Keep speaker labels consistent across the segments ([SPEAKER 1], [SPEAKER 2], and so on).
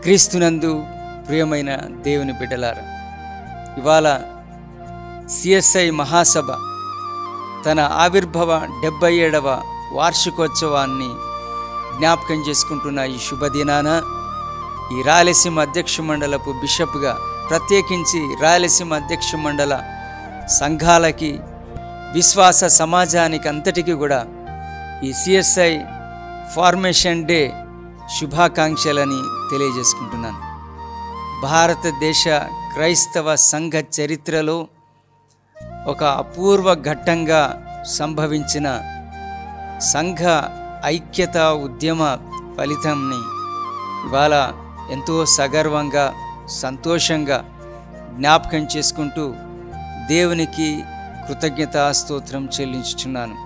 [SPEAKER 1] క్రీస్తునందు ప్రియమైన దేవుని బిడ్డలారా, ఇవాళ సిఎస్ఐ మహాసభ తన ఆవిర్భవ 77వ వార్షికోత్సవాన్ని జ్ఞాపకం చేసుకుంటున్న ఈ శుభదినాన ఈ రాయలసీమ అధ్యక్ష మండలపు బిషప్గా ప్రత్యేకించి రాయలసీమ అధ్యక్ష మండల సంఘాలకి, విశ్వాస సమాజానికి అంతటికీ కూడా ఈ సిఎస్ఐ ఫార్మేషన్ డే శుభాకాంక్షలని తెలియజేసుకుంటున్నాను. భారతదేశ క్రైస్తవ సంఘ చరిత్రలో ఒక అపూర్వ ఘట్టంగా సంభవించిన సంఘ ఐక్యత ఉద్యమ ఫలితంని ఇవాళ ఎంతో సగర్వంగా, సంతోషంగా జ్ఞాపకం చేసుకుంటూ దేవునికి కృతజ్ఞతా స్తోత్రం చెల్లించుచున్నాను.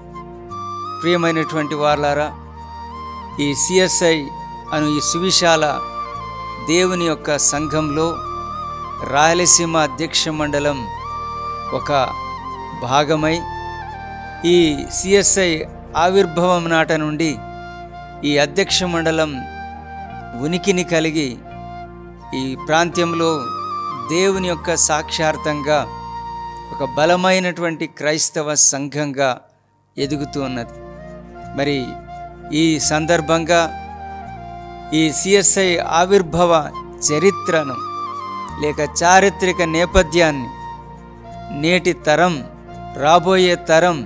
[SPEAKER 1] ప్రియమైనటువంటి వారలారా, ఈ సిఎస్ఐ అను ఈ సువిశాల దేవుని యొక్క సంఘంలో రాయలసీమ అధ్యక్ష మండలం ఒక భాగమై ఈ సిఎస్ఐ ఆవిర్భవం నాట నుండి ఈ అధ్యక్ష మండలం ఉనికిని కలిగి ఈ ప్రాంతంలో దేవుని యొక్క సాక్షార్థంగా ఒక బలమైనటువంటి క్రైస్తవ సంఘంగా ఎదుగుతూ ఉన్నది. మరి ఈ సందర్భంగా ఈ సిఎస్ఐ ఆవిర్భవ చరిత్రను లేక చారిత్రక నేపథ్యాన్ని నేటి తరం, రాబోయే తరం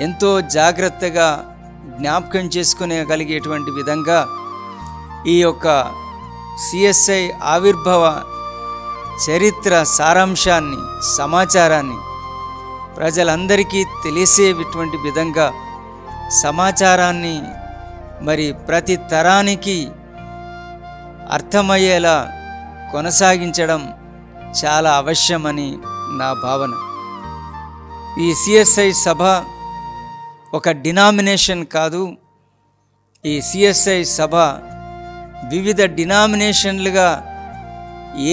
[SPEAKER 1] ఎంతో జాగ్రత్తగా జ్ఞాపకం చేసుకునేగలిగేటువంటి విధంగా ఈ యొక్క సిఎస్ఐ ఆవిర్భవ చరిత్ర సారాంశాన్ని, సమాచారాన్ని ప్రజలందరికీ తెలిసేటువంటి విధంగా సమాచారాన్ని మరి ప్రతి తరానికి అర్థమయ్యేలా కొనసాగించడం చాలా అవశ్యమని నా భావన. ఈ సిఎస్ఐ సభ ఒక డినామినేషన్ కాదు. ఈ సిఎస్ఐ సభ వివిధ డినామినేషన్లుగా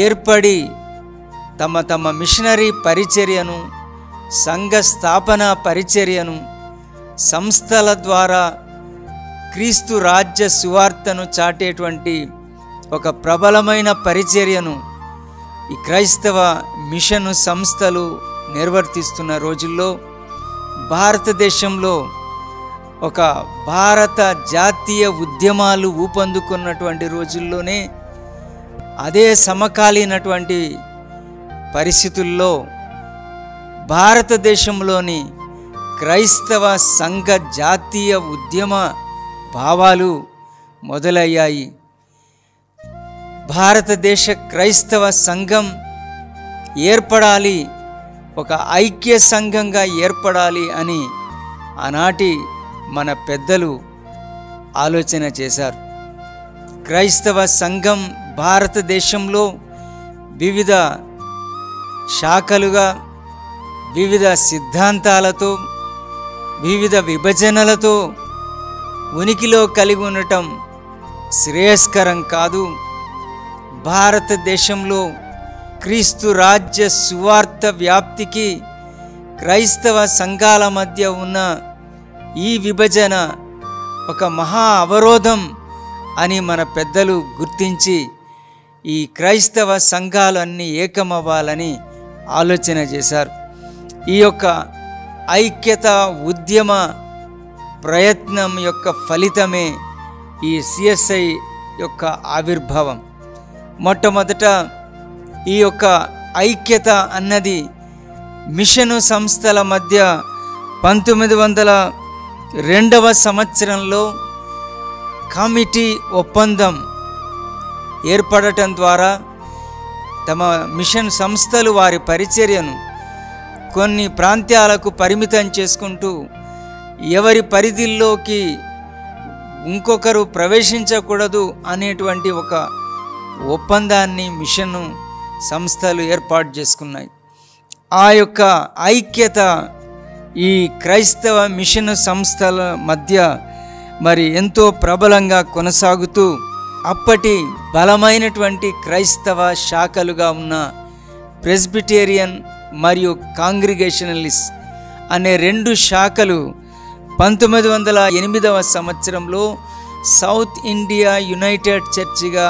[SPEAKER 1] ఏర్పడి తమ తమ మిషనరీ పరిచర్యను, సంఘ స్థాపన పరిచర్యను, సంస్థల ద్వారా క్రీస్తు రాజ్య సువార్తను చాటేటువంటి ఒక ప్రబలమైన పరిచర్యను ఈ క్రైస్తవ మిషన్ సంస్థలు నిర్వర్తిస్తున్న రోజుల్లో భారతదేశంలో ఒక భారత జాతీయ ఉద్యమాలు ఊపందుకున్నటువంటి రోజుల్లోనే అదే సమకాలీనటువంటి పరిస్థితుల్లో భారతదేశంలోని క్రైస్తవ సంఘ జాతీయ ఉద్యమ భావాలు మొదలయ్యాయి. భారతదేశ క్రైస్తవ సంఘం ఏర్పడాలి, ఒక ఐక్య సంఘంగా ఏర్పడాలి అని ఆనాటి మన పెద్దలు ఆలోచన చేశారు. క్రైస్తవ సంఘం భారతదేశంలో వివిధ శాఖలుగా, వివిధ సిద్ధాంతాలతో, వివిధ విభజనలతో ఉనికిలో కలిగి ఉండటం శ్రేయస్కరం కాదు. భారతదేశంలో క్రీస్తు రాజ్య సువార్త వ్యాప్తికి క్రైస్తవ సంఘాల మధ్య ఉన్న ఈ విభజన ఒక మహా అవరోధం అని మన పెద్దలు గుర్తించి ఈ క్రైస్తవ సంఘాలన్నీ ఏకమవ్వాలని ఆలోచన చేశారు. ఈ యొక్క ఐక్యత ఉద్యమ ప్రయత్నం యొక్క ఫలితమే ఈ సిఎస్ఐ యొక్క ఆవిర్భావం. మొట్టమొదట ఈ యొక్క ఐక్యత అన్నది మిషను సంస్థల మధ్య 1902వ సంవత్సరంలో కమిటీ ఒప్పందం ఏర్పడటం ద్వారా తమ మిషన్ సంస్థలు వారి పరిచర్యను కొన్ని ప్రాంతాలకు పరిమితం చేసుకుంటూ ఎవరి పరిధిల్లోకి ఇంకొకరు ప్రవేశించకూడదు అనేటువంటి ఒక ఒప్పందాన్ని మిషన్ సంస్థలు ఏర్పాటు చేసుకున్నాయి. ఆ యొక్క ఐక్యత ఈ క్రైస్తవ మిషన్ సంస్థల మధ్య మరి ఎంతో ప్రబలంగా కొనసాగుతూ అప్పటి బలమైనటువంటి క్రైస్తవ శాఖలుగా ఉన్న ప్రెస్బిటేరియన్ మరియు కాంగ్రిగేషనలిస్ట్ అనే రెండు శాఖలు 1908వ సంవత్సరంలో సౌత్ ఇండియా యునైటెడ్ చర్చిగా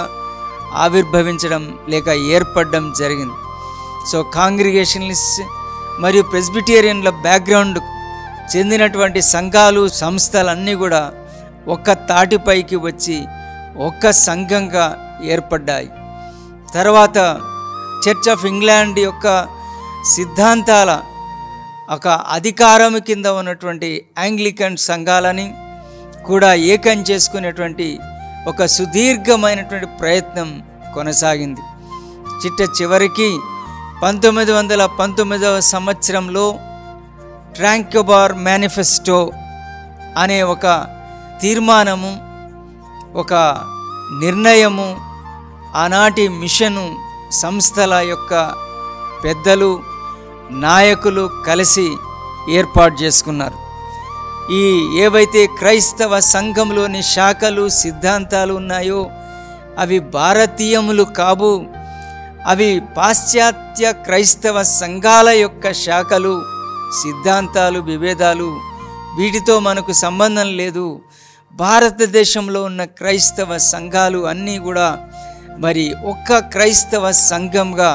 [SPEAKER 1] ఆవిర్భవించడం లేక ఏర్పడడం జరిగింది. సో కాంగ్రిగేషనలిస్ట్ మరియు ప్రెస్బిటేరియన్ల బ్యాక్గ్రౌండ్ చెందినటువంటి సంఘాలు సంస్థలన్నీ కూడా ఒక్క తాటిపైకి వచ్చి ఒక్క సంఘంగా ఏర్పడ్డాయి. తర్వాత చర్చ్ ఆఫ్ ఇంగ్లాండ్ యొక్క సిద్ధాంతాల ఒక అధికారం కింద ఉన్నటువంటి యాంగ్లికన్ సంఘాలని కూడా ఏకం చేసుకునేటువంటి ఒక సుదీర్ఘమైనటువంటి ప్రయత్నం కొనసాగింది. చివరికి 1919వ సంవత్సరంలో ట్రాంకోబార్ మేనిఫెస్టో అనే ఒక తీర్మానము, ఒక నిర్ణయము ఆనాటి మిషను సంస్థల యొక్క పెద్దలు నాయకులు కలిసి ఏర్పాటు చేసుకున్నారు. ఈ ఏవైతే క్రైస్తవ సంఘంలోని శాఖలు సిద్ధాంతాలు ఉన్నాయో అవి భారతీయములు కావు, అవి పాశ్చాత్య క్రైస్తవ సంఘాల యొక్క శాఖలు, సిద్ధాంతాలు, విభేదాలు, వీటితో మనకు సంబంధం లేదు. భారతదేశంలో ఉన్న క్రైస్తవ సంఘాలు అన్నీ కూడా మరి ఒక్క క్రైస్తవ సంఘంగా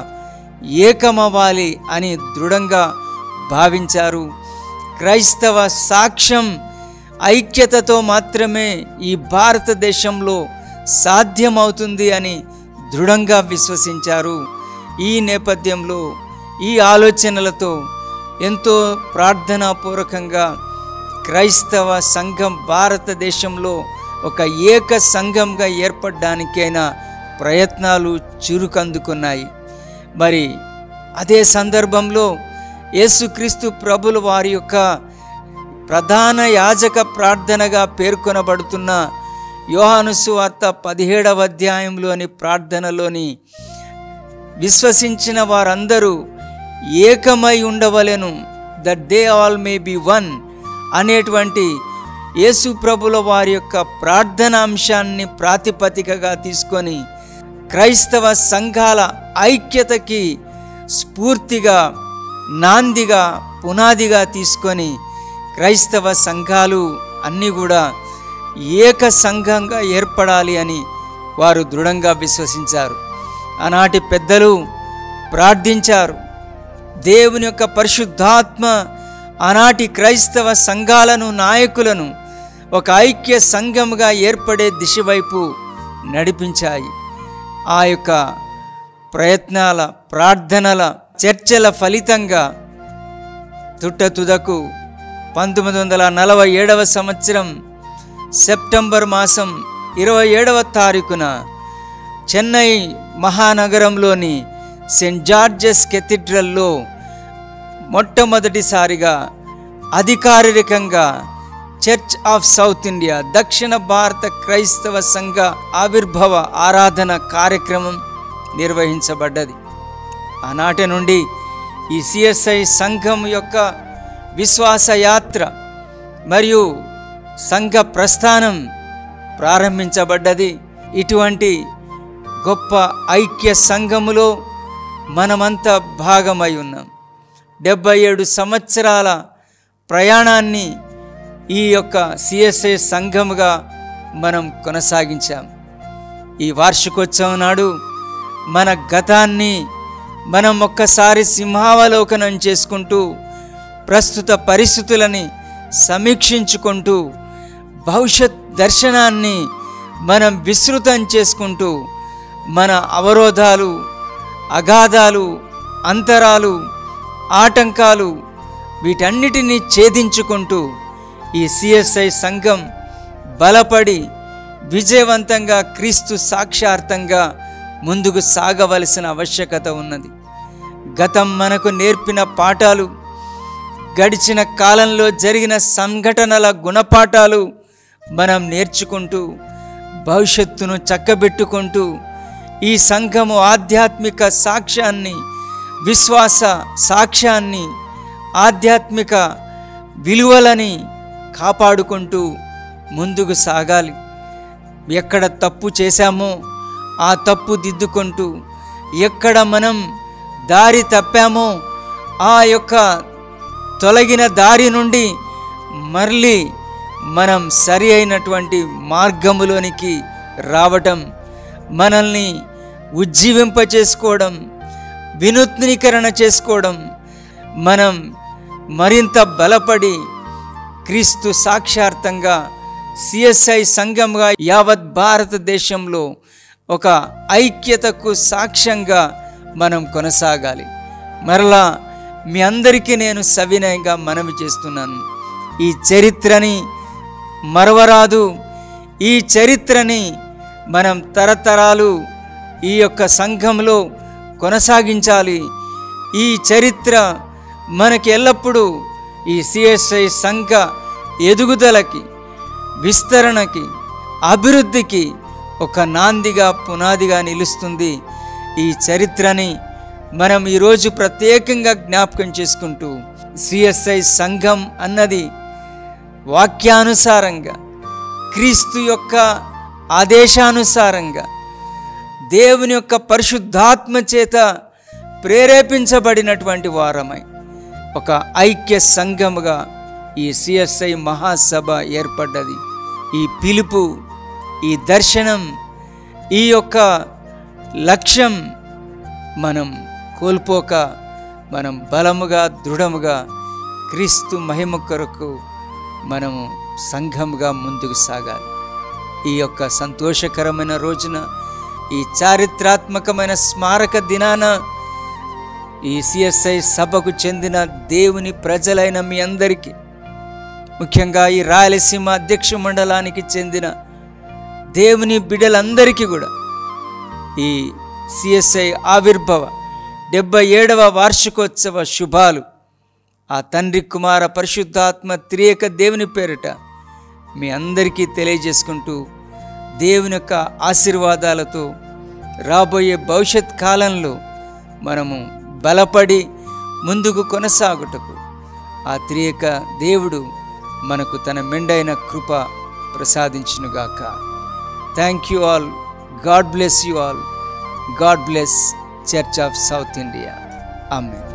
[SPEAKER 1] ఏకమవ్వాలి అని దృఢంగా భావించారు. క్రైస్తవ సాక్ష్యం ఐక్యతతో మాత్రమే ఈ భారతదేశంలో సాధ్యమవుతుంది అని దృఢంగా విశ్వసించారు. ఈ నేపథ్యంలో ఈ ఆలోచనలతో ఎంతో ప్రార్థనాపూర్వకంగా క్రైస్తవ సంఘం భారతదేశంలో ఒక ఏక సంఘంగా ఏర్పడడానికైనా ప్రయత్నాలు చురుకందుకున్నాయి. మరి అదే సందర్భంలో యేసుక్రీస్తు ప్రభులు వారి యొక్క ప్రధాన యాజక ప్రార్థనగా పేర్కొనబడుతున్న యోహాను సువార్త 17వ అధ్యాయంలోని ప్రార్థనలోని విశ్వసించిన వారందరూ ఏకమై ఉండవలెను, that they all may be one అనేటువంటి యేసు ప్రభుల వారి యొక్క ప్రార్థన అంశాన్ని ప్రాతిపదికగా తీసుకొని క్రైస్తవ సంఘాల ఐక్యతకి స్ఫూర్తిగా, నాందిగా, పునాదిగా తీసుకొని క్రైస్తవ సంఘాలు అన్నీ కూడా ఏక సంఘంగా ఏర్పడాలి అని వారు దృఢంగా విశ్వసించారు. ఆనాటి పెద్దలు ప్రార్థించారు. దేవుని యొక్క పరిశుద్ధాత్మ ఆనాటి క్రైస్తవ సంఘాలను, నాయకులను ఒక ఐక్య సంఘంగా ఏర్పడే దిశ వైపు నడిపించాయి. ఆ యొక్క ప్రయత్నాల, ప్రార్థనల, చర్చల ఫలితంగా తుదకు 1947వ సంవత్సరం సెప్టెంబర్ మాసం 27వ తారీఖున చెన్నై మహానగరంలోని సెయింట్ జార్జెస్ కెథీడ్రల్లో మొట్టమొదటిసారిగా అధికారికంగా చర్చ్ ఆఫ్ సౌత్ ఇండియా, దక్షిణ భారత క్రైస్తవ సంఘ ఆవిర్భావ ఆరాధన కార్యక్రమం నిర్వహించబడ్డది. ఆనాటి నుండి ఈ సిఎస్ఐ సంఘం యొక్క విశ్వాస యాత్ర మరియు సంఘ ప్రస్థానం ప్రారంభించబడ్డది. ఇటువంటి గొప్ప ఐక్య సంఘములో మనమంతా భాగమై ఉన్నాం. 77 సంవత్సరాల ప్రయాణాన్ని ఈ యొక్క సిఎస్ఐ సంఘముగా మనం కొనసాగించాం. ఈ వార్షికోత్సవం నాడు మన గతాన్ని మనం ఒక్కసారి సింహావలోకనం చేసుకుంటూ, ప్రస్తుత పరిస్థితులని సమీక్షించుకుంటూ, భవిష్యత్ దర్శనాన్ని మనం విస్తృతం చేసుకుంటూ, మన అవరోధాలు, అగాధాలు, అంతరాలు, ఆటంకాలు వీటన్నిటినీ ఛేదించుకుంటూ ఈ సిఎస్ఐ సంఘం బలపడి విజయవంతంగా క్రీస్తు సాక్షార్థంగా ముందుకు సాగవలసిన ఆవశ్యకత ఉన్నది. గతం మనకు నేర్పిన పాఠాలు, గడిచిన కాలంలో జరిగిన సంఘటనల గుణపాఠాలు మనం నేర్చుకుంటూ, భవిష్యత్తును చక్కబెట్టుకుంటూ ఈ సంఘము ఆధ్యాత్మిక సాక్ష్యాన్ని, విశ్వాస సాక్ష్యాన్ని, ఆధ్యాత్మిక విలువలని కాపాడుకుంటూ ముందుకు సాగాలి. ఎక్కడ తప్పు చేశామో ఆ తప్పు దిద్దుకుంటూ, ఎక్కడ మనం దారి తప్పామో ఆ యొక్క తొలగిన దారి నుండి మరలి మనం సరి అయినటువంటి మార్గములోనికి రావటం, మనల్ని ఉజ్జీవింప చేసుకోవడం, వినూత్నీకరణ చేసుకోవడం, మనం మరింత బలపడి క్రీస్తు సాక్షార్థంగా సిఎస్ఐ సంఘంగా యావత్ భారతదేశంలో ఒక ఐక్యతకు సాక్ష్యంగా మనం కొనసాగాలి. మరలా మీ అందరికీ నేను సవినయంగా మనవి చేస్తున్నాను, ఈ చరిత్రని మరవరాదు. ఈ చరిత్రని మనం తరతరాలు ఈ యొక్క సంఘంలో కొనసాగించాలి. ఈ చరిత్ర మనకి ఎల్లప్పుడూ ఈ సిఎస్ఐ సంఘ ఎదుగుదలకి, విస్తరణకి, అభివృద్ధికి ఒక నాందిగా, పునాదిగా నిలుస్తుంది. ఈ చరిత్రని మనం ఈరోజు ప్రత్యేకంగా జ్ఞాపకం చేసుకుంటూ, సిఎస్ఐ సంఘం అన్నది వాక్యానుసారంగా, క్రీస్తు యొక్క ఆదేశానుసారంగా, దేవుని యొక్క పరిశుద్ధాత్మ చేత ప్రేరేపించబడినటువంటి వారమై ఒక ఐక్య సంఘముగా ఈ సిఎస్ఐ మహాసభ ఏర్పడ్డది. ఈ పిలుపు, ఈ దర్శనం, ఈ యొక్క లక్ష్యం మనం కోల్పోక మనం బలముగా, దృఢముగా క్రీస్తు మహిమ కొరకు మనము సంఘముగా ముందుకు సాగాలి. ఈ యొక్క సంతోషకరమైన రోజున, ఈ చారిత్రాత్మకమైన స్మారక దినాన ఈ సిఎస్ఐ సభకు చెందిన దేవుని ప్రజలైన మీ అందరికీ, ముఖ్యంగా ఈ రాయలసీమ అధ్యక్ష మండలానికి చెందిన దేవుని బిడ్డలందరికీ కూడా ఈ సిఎస్ఐ ఆవిర్భవ 77వ వార్షికోత్సవ శుభాలు ఆ తండ్రి, కుమార, పరిశుద్ధాత్మ త్రియేక దేవుని పేరిట మీ అందరికీ తెలియజేసుకుంటూ, దేవుని యొక్క ఆశీర్వాదాలతో రాబోయే భవిష్యత్ కాలంలో మనము బలపడి ముందుకు కొనసాగుటకు ఆ త్రియేక దేవుడు మనకు తన మెండైన కృప ప్రసాదించునుగాక. Thank you all. God bless you all. God bless Church of South India. Amen.